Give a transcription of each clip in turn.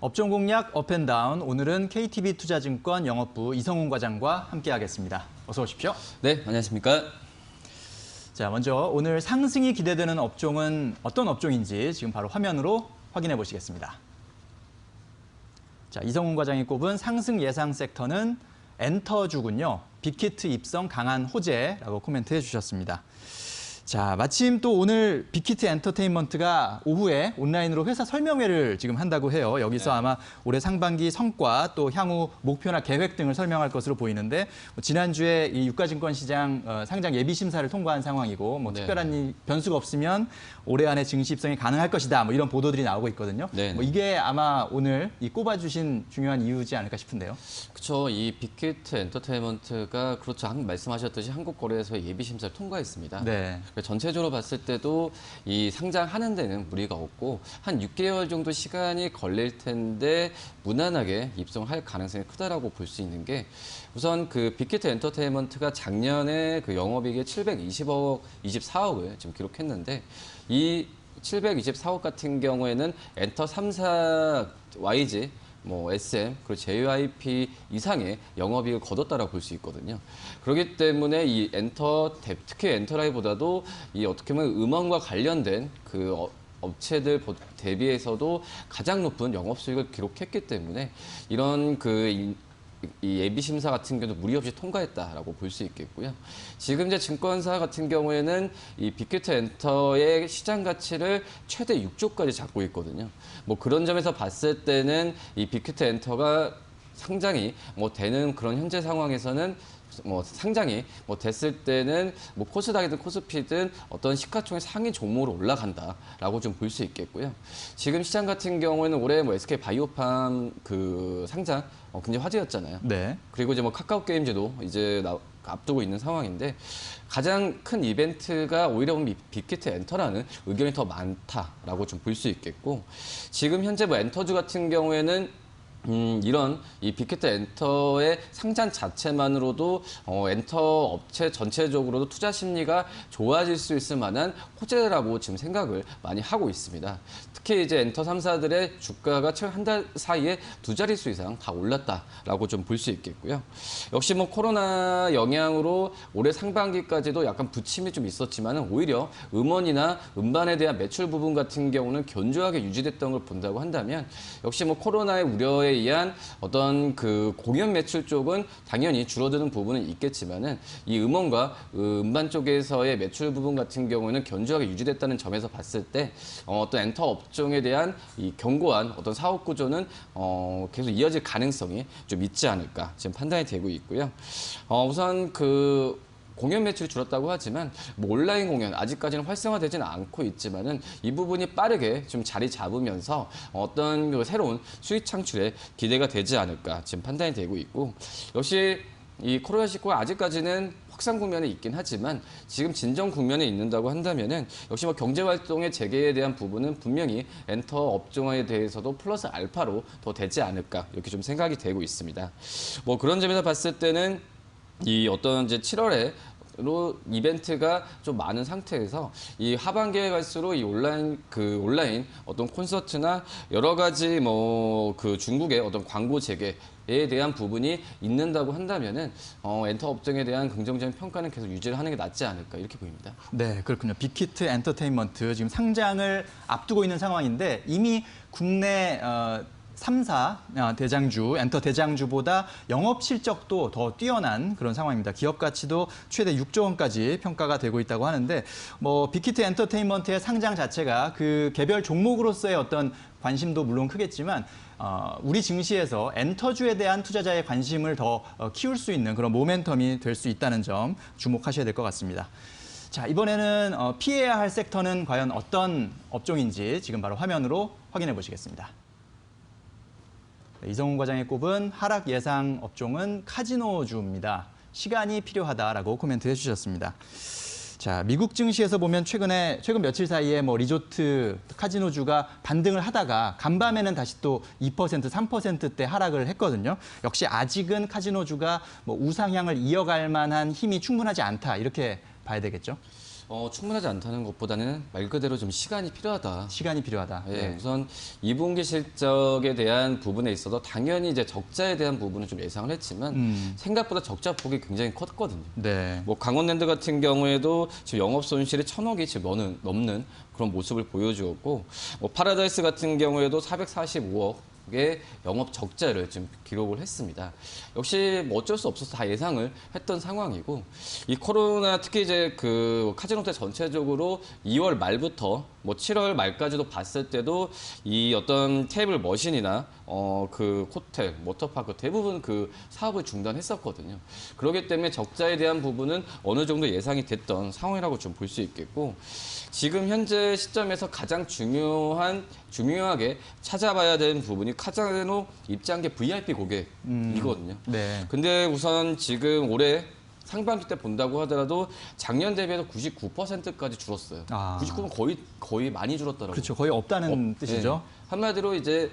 업종 공략 업앤다운, 오늘은 KTB투자증권 영업부 이성훈 과장과 함께하겠습니다. 어서 오십시오. 네, 안녕하십니까. 자, 먼저 오늘 상승이 기대되는 업종은 어떤 업종인지 지금 바로 화면으로 확인해 보시겠습니다. 자, 이성훈 과장이 꼽은 상승 예상 섹터는 엔터주군요. 빅히트 입성 강한 호재라고 코멘트해 주셨습니다. 자, 마침 또 오늘 빅히트 엔터테인먼트가 오후에 온라인으로 회사 설명회를 지금 한다고 해요. 여기서 아마 올해 상반기 성과 또 향후 목표나 계획 등을 설명할 것으로 보이는데 지난주에 이 유가증권 시장 상장 예비 심사를 통과한 상황이고 특별한 변수가 없으면 올해 안에 증시 입성이 가능할 것이다. 이런 보도들이 나오고 있거든요. 이게 아마 오늘 이 꼽아주신 중요한 이유지 않을까 싶은데요. 그렇죠. 이 빅히트 엔터테인먼트가 그렇죠. 말씀하셨듯이 한국거래소의 예비 심사를 통과했습니다. 네. 전체적으로 봤을 때도 이 상장하는 데는 무리가 없고 한 6개월 정도 시간이 걸릴 텐데 무난하게 입성할 가능성이 크다라고 볼 수 있는 게 우선 그 빅히트 엔터테인먼트가 작년에 그 영업이익이 724억을 지금 기록했는데 이 724억 같은 경우에는 엔터 3사 YG SM, 그리고 JYP 이상의 영업이익을 거뒀다라고 볼 수 있거든요. 그렇기 때문에 이 특히 엔터라이보다도 이 어떻게 보면 음원과 관련된 그 업체들 대비해서도 가장 높은 영업 수익을 기록했기 때문에 이런 이 예비 심사 같은 경우도 무리 없이 통과했다라고 볼 수 있겠고요. 지금 이제 증권사 같은 경우에는 이 빅히트 엔터의 시장 가치를 최대 6조까지 잡고 있거든요. 그런 점에서 봤을 때는 이 빅히트 엔터가 상장이 되는 그런 현재 상황에서는 상장이 됐을 때는 코스닥이든 코스피든 어떤 시가총액 상위 종목으로 올라간다라고 좀 볼 수 있겠고요. 지금 시장 같은 경우에는 올해 SK 바이오팜 그 상장 굉장히 화제였잖아요. 네. 그리고 이제 카카오 게임즈도 이제 앞두고 있는 상황인데 가장 큰 이벤트가 오히려 빅히트 엔터라는 의견이 더 많다라고 좀 볼 수 있겠고 지금 현재 엔터주 같은 경우에는 이런 이 빅히트 엔터의 상장 자체만으로도 엔터 업체 전체적으로도 투자 심리가 좋아질 수 있을 만한 호재라고 지금 생각을 많이 하고 있습니다. 특히 이제 엔터 3사들의 주가가 최근 한 달 사이에 2자릿수 이상 다 올랐다라고 좀 볼 수 있겠고요. 역시 코로나 영향으로 올해 상반기까지도 약간 부침이 좀 있었지만은 오히려 음원이나 음반에 대한 매출 부분 같은 경우는 견조하게 유지됐던 걸 본다고 한다면 역시 코로나의 우려에 의한 어떤 그 공연 매출 쪽은 당연히 줄어드는 부분은 있겠지만은 이 음원과 음반 쪽에서의 매출 부분 같은 경우에는 견조하게 유지됐다는 점에서 봤을 때 어떤 엔터 업종에 대한 이 견고한 어떤 사업 구조는 계속 이어질 가능성이 좀 있지 않을까 지금 판단이 되고 있고요. 우선 공연 매출이 줄었다고 하지만 온라인 공연 아직까지는 활성화되지는 않고 있지만은 이 부분이 빠르게 좀 자리 잡으면서 어떤 새로운 수익 창출에 기대가 되지 않을까 지금 판단이 되고 있고 역시 이 코로나19가 아직까지는 확산 국면에 있긴 하지만 지금 진정 국면에 있는다고 한다면은 역시 경제 활동의 재개에 대한 부분은 분명히 엔터 업종에 대해서도 플러스 알파로 더 되지 않을까 이렇게 좀 생각이 되고 있습니다. 그런 점에서 봤을 때는 이 어떤 이제 7월에로 이벤트가 좀 많은 상태에서 이 하반기에 갈수록 이 온라인 어떤 콘서트나 여러 가지 중국의 어떤 광고 재개에 대한 부분이 있는다고 한다면은 엔터 업종에 대한 긍정적인 평가는 계속 유지를 하는 게 낫지 않을까 이렇게 보입니다. 네, 그렇군요. 빅히트 엔터테인먼트 지금 상장을 앞두고 있는 상황인데 이미 국내 3사 대장주, 엔터 대장주보다 영업 실적도 더 뛰어난 그런 상황입니다. 기업 가치도 최대 6조 원까지 평가가 되고 있다고 하는데 빅히트 엔터테인먼트의 상장 자체가 그 개별 종목으로서의 어떤 관심도 물론 크겠지만 우리 증시에서 엔터주에 대한 투자자의 관심을 더 키울 수 있는 그런 모멘텀이 될 수 있다는 점 주목하셔야 될 것 같습니다. 자, 이번에는 피해야 할 섹터는 과연 어떤 업종인지 지금 바로 화면으로 확인해 보시겠습니다. 이성훈 과장이 꼽은 하락 예상 업종은 카지노주입니다. 시간이 필요하다라고 코멘트해 주셨습니다. 자, 미국 증시에서 보면 최근 며칠 사이에 리조트, 카지노주가 반등을 하다가 간밤에는 다시 또 2%, 3%대 하락을 했거든요. 역시 아직은 카지노주가 우상향을 이어갈 만한 힘이 충분하지 않다 이렇게 봐야 되겠죠? 충분하지 않다는 것보다는 말 그대로 좀 시간이 필요하다. 시간이 필요하다. 예, 네. 우선 2분기 실적에 대한 부분에 있어서 당연히 이제 적자에 대한 부분은 좀 예상을 했지만 생각보다 적자 폭이 굉장히 컸거든요. 네. 뭐 강원랜드 같은 경우에도 지금 영업 손실이 1,000억이 지금 넘는 그런 모습을 보여주었고, 뭐 파라다이스 같은 경우에도 445억의 영업 적자를 지금 기록을 했습니다. 역시 뭐 어쩔 수 없어서 다 예상을 했던 상황이고, 이 코로나 특히 이제 그 카지노 때 전체적으로 2월 말부터 뭐 7월 말까지도 봤을 때도 이 어떤 테이블 머신이나 그 호텔, 워터파크 대부분 그 사업을 중단했었거든요. 그렇기 때문에 적자에 대한 부분은 어느 정도 예상이 됐던 상황이라고 좀 볼 수 있겠고, 지금 현재 시점에서 가장 중요하게 찾아봐야 되는 부분이 카지노 입장객 VIP 고객이거든요. 네. 근데 우선 지금 올해 상반기 때 본다고 하더라도 작년 대비해서 99%까지 줄었어요. 아. 99는 거의 많이 줄었더라고요. 그렇죠. 거의 없다는 뜻이죠. 네. 한마디로 이제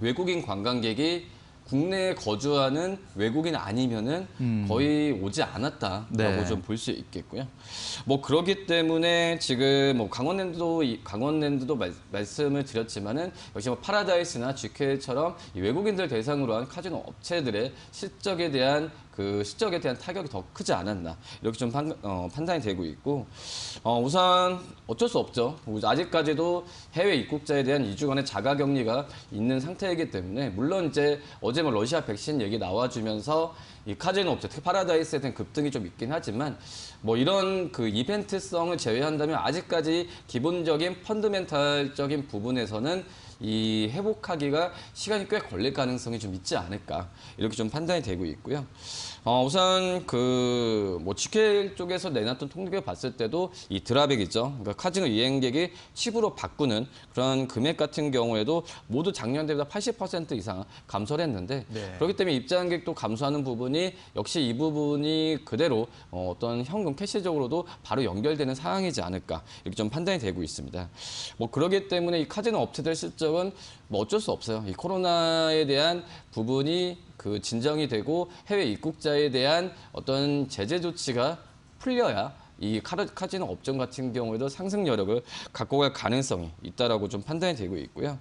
외국인 관광객이 국내에 거주하는 외국인 아니면은 거의 오지 않았다라고 네. 좀 볼 수 있겠고요. 뭐 그렇기 때문에 지금 뭐 강원랜드도 말씀을 드렸지만은 역시 뭐 파라다이스나 GK처럼 외국인들 대상으로 한 카지노 업체들의 실적에 대한 타격이 더 크지 않았나 이렇게 좀 판단이 되고 있고, 우선 어쩔 수 없죠. 아직까지도 해외 입국자에 대한 2주간의 자가격리가 있는 상태이기 때문에, 물론 이제 어제 뭐 러시아 백신 얘기 나와주면서 이 카지노 업체, 특히 파라다이스에 대한 급등이 좀 있긴 하지만, 뭐 이런 그 이벤트성을 제외한다면 아직까지 기본적인 펀드멘탈적인 부분에서는 이 회복하기가 시간이 꽤 걸릴 가능성이 좀 있지 않을까 이렇게 좀 판단이 되고 있고요. 우선 뭐 GK 쪽에서 내놨던 통계 봤을 때도 이 드랍액이죠. 그러니까 카지노 이행객이 칩으로 바꾸는 그런 금액 같은 경우에도 모두 작년 대보다 80% 이상 감소를 했는데, 네. 그렇기 때문에 입장객도 감소하는 부분이 역시 이 부분이 그대로 어떤 현금 캐시적으로도 바로 연결되는 상황이지 않을까 이렇게 좀 판단이 되고 있습니다. 뭐 그렇기 때문에 이 카지노 업체들 실적은 뭐 어쩔 수 없어요. 이 코로나에 대한 부분이 그 진정이 되고 해외 입국자에 대한 어떤 제재 조치가 풀려야 이 카지노 업종 같은 경우에도 상승 여력을 갖고 갈 가능성이 있다라고 좀 판단이 되고 있고요.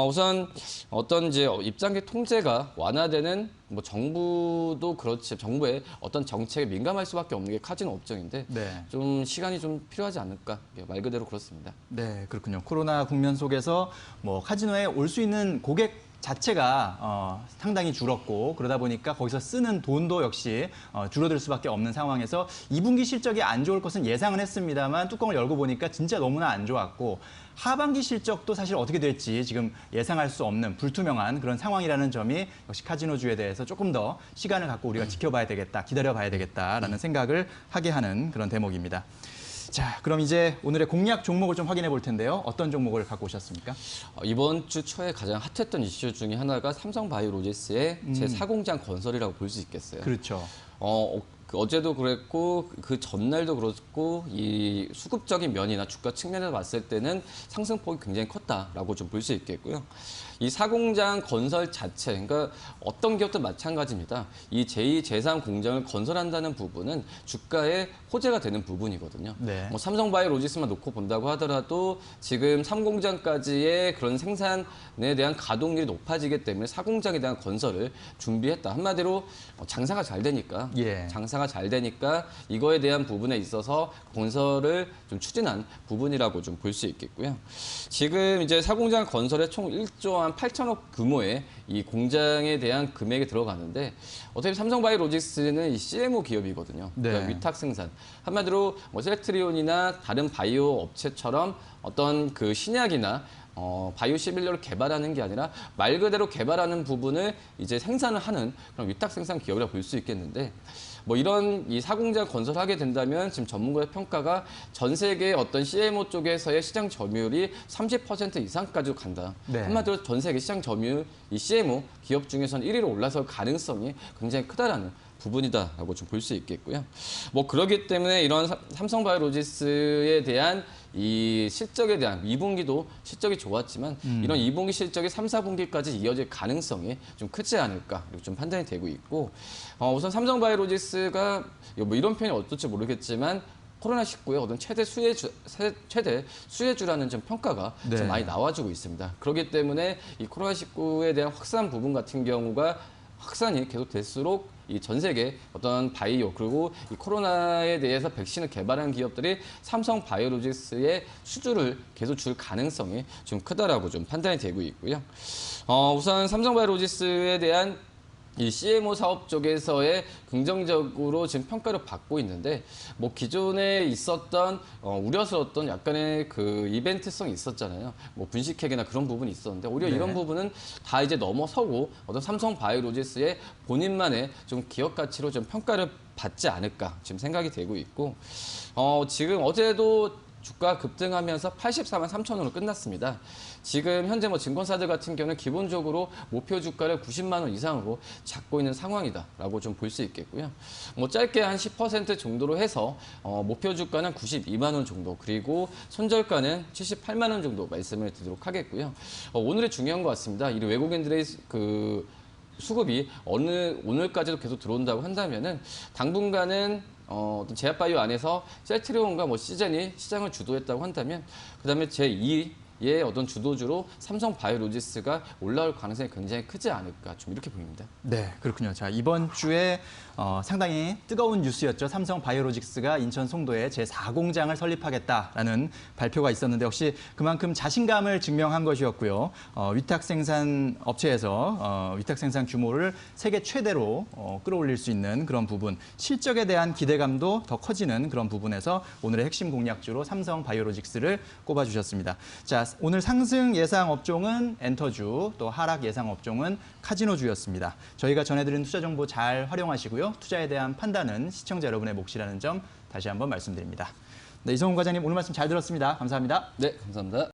우선 어떤 이제 입장객 통제가 완화되는 뭐 정부도 그렇지, 정부의 어떤 정책에 민감할 수밖에 없는 게 카지노 업종인데, 네. 좀 시간이 좀 필요하지 않을까, 말 그대로 그렇습니다. 네, 그렇군요. 코로나 국면 속에서 뭐 카지노에 올 수 있는 고객 자체가 상당히 줄었고, 그러다 보니까 거기서 쓰는 돈도 역시 줄어들 수밖에 없는 상황에서 2분기 실적이 안 좋을 것은 예상은 했습니다만, 뚜껑을 열고 보니까 진짜 너무나 안 좋았고, 하반기 실적도 사실 어떻게 될지 지금 예상할 수 없는 불투명한 그런 상황이라는 점이 역시 카지노주에 대해서 조금 더 시간을 갖고 우리가 지켜봐야 되겠다, 기다려봐야 되겠다라는 생각을 하게 하는 그런 대목입니다. 자, 그럼 이제 오늘의 공략 종목을 좀 확인해 볼 텐데요. 어떤 종목을 갖고 오셨습니까? 이번 주 초에 가장 핫했던 이슈 중에 하나가 삼성바이오로직스의 제4공장 건설이라고 볼 수 있겠어요. 그렇죠. 어제도 그랬고 그 전날도 그렇고 이 수급적인 면이나 주가 측면에서 봤을 때는 상승폭이 굉장히 컸다라고 좀 볼 수 있겠고요. 이 사공장 건설 자체, 그러니까 어떤 기업도 마찬가지입니다. 이 제2, 제3 공장을 건설한다는 부분은 주가에 호재가 되는 부분이거든요. 네. 뭐 삼성바이오로직스만 놓고 본다고 하더라도 지금 3공장까지의 그런 생산에 대한 가동률이 높아지기 때문에 4공장에 대한 건설을 준비했다. 한마디로 장사가 잘 되니까, 예. 장사가 잘 되니까 이거에 대한 부분에 있어서 건설을 좀 추진한 부분이라고 좀 볼 수 있겠고요. 지금 이제 4공장 건설에 총 1조 한 8천억 규모의 이 공장에 대한 금액이 들어가는데, 어차피 삼성바이오로직스는 이 CMO 기업이거든요. 그러니까 네. 위탁 생산. 한마디로 뭐 셀트리온이나 다른 바이오 업체처럼 어떤 그 신약이나 바이오 시밀러를 개발하는 게 아니라 말 그대로 개발하는 부분을 이제 생산을 하는 그런 위탁 생산 기업이라고 볼 수 있겠는데, 뭐 이런 이 사공장 건설하게 된다면 지금 전문가의 평가가 전 세계 어떤 CMO 쪽에서의 시장 점유율이 30% 이상까지 간다. 네. 한마디로 전 세계 시장 점유율 이 CMO 기업 중에서는 1위로 올라설 가능성이 굉장히 크다라는 부분이다라고 좀 볼 수 있겠고요. 뭐 그렇기 때문에 이런 삼성바이오로직스에 대한 이 실적에 대한 2분기도 실적이 좋았지만 이런 2분기 실적이 3, 4분기까지 이어질 가능성이 좀 크지 않을까 이렇게 좀 판단이 되고 있고, 우선 삼성바이오로직스가 뭐 이런 표현이 어떨지 모르겠지만 코로나19의 어떤 최대 수혜주라는 좀 평가가 네. 좀 많이 나와주고 있습니다. 그렇기 때문에 이 코로나19에 대한 확산 부분 같은 경우가 확산이 계속될수록 이 전 세계 어떤 바이오 그리고 이 코로나에 대해서 백신을 개발한 기업들이 삼성 바이오로직스의 수주를 계속 줄 가능성이 좀 크다라고 좀 판단이 되고 있고요. 우선 삼성 바이오로직스에 대한 이 CMO 사업 쪽에서의 긍정적으로 지금 평가를 받고 있는데, 뭐 기존에 있었던 우려스러웠던 약간의 그 이벤트성이 있었잖아요. 뭐 분식회계나 그런 부분이 있었는데 오히려 네. 이런 부분은 다 이제 넘어서고 어떤 삼성 바이오로직스의 본인만의 좀 기업 가치로 좀 평가를 받지 않을까 지금 생각이 되고 있고, 지금 어제도 주가 급등하면서 84만 3천원으로 끝났습니다. 지금 현재 뭐 증권사들 같은 경우는 기본적으로 목표 주가를 90만 원 이상으로 잡고 있는 상황이다라고 좀 볼 수 있겠고요. 뭐 짧게 한 10% 정도로 해서 목표 주가는 92만 원 정도, 그리고 손절가는 78만 원 정도 말씀을 드리도록 하겠고요. 오늘의 중요한 것 같습니다. 이 외국인들의 그 수급이 오늘까지도 계속 들어온다고 한다면은 당분간은 어떤 제약바이오 안에서 셀트리온과 뭐 시젠이 시장을 주도했다고 한다면, 그다음에 제2의 어떤 주도주로 삼성 바이오로직스가 올라올 가능성이 굉장히 크지 않을까 좀 이렇게 보입니다. 네, 그렇군요. 자, 이번 주에 상당히 뜨거운 뉴스였죠. 삼성 바이오로직스가 인천 송도에 제4공장을 설립하겠다라는 발표가 있었는데 역시 그만큼 자신감을 증명한 것이었고요. 위탁 생산 업체에서 위탁 생산 규모를 세계 최대로 끌어올릴 수 있는 그런 부분, 실적에 대한 기대감도 더 커지는 그런 부분에서 오늘의 핵심 공략주로 삼성 바이오로직스를 꼽아주셨습니다. 자, 오늘 상승 예상 업종은 엔터주, 또 하락 예상 업종은 카지노주였습니다. 저희가 전해드린 투자 정보 잘 활용하시고요. 투자에 대한 판단은 시청자 여러분의 몫이라는 점 다시 한번 말씀드립니다. 네, 이성훈 과장님 오늘 말씀 잘 들었습니다. 감사합니다. 네, 감사합니다.